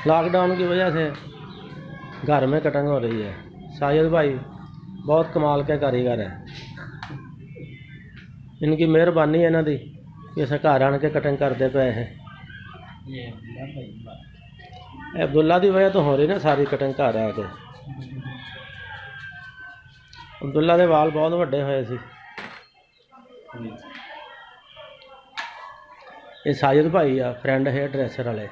Lockdown की वजह से घर में कटिंग हो रही है। साजिद भाई बहुत कमाल के कारीगर है, इनकी मेहरबानी है इन्हों की कि अस घर आन के कटिंग करते पे हैं। अब्दुल्ला की वजह तो हो रही ना सारी कटिंग घर आके। अब्दुल्ला के वाल बहुत वड्डे होए सी। ये साजिद भाई आ फ्रेंड हेयर ड्रैसर वाले।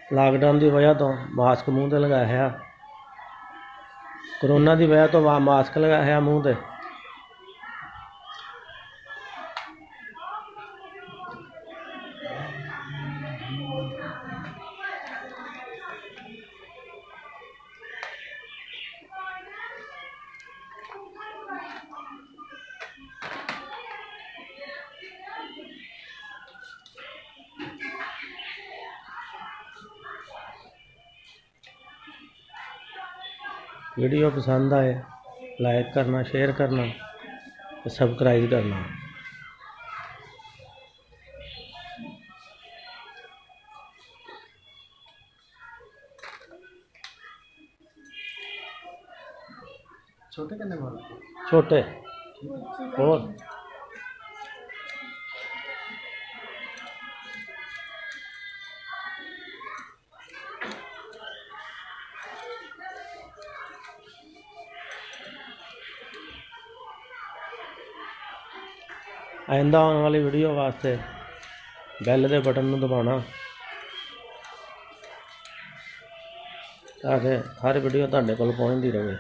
लॉकडाउन की वजह तो मास्क मूँह ते लगाया, कोरोना की वजह तो मास्क लगाया मूँह ते। वीडियो पसंद आए लाइक करना, शेयर करना, सब्सक्राइब करना। छोटे कितने बोल? छोटे और आइंदा आने वाली वीडियो वास्ते बैल के बटन में दबाना ताकि हर वीडियो तुहाडे कोल पहुंचती रहे।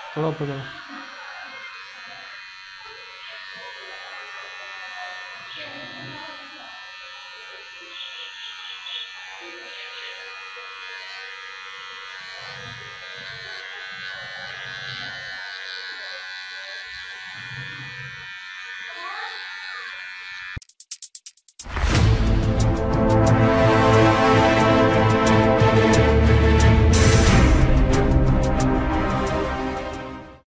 थोड़ा ऊपर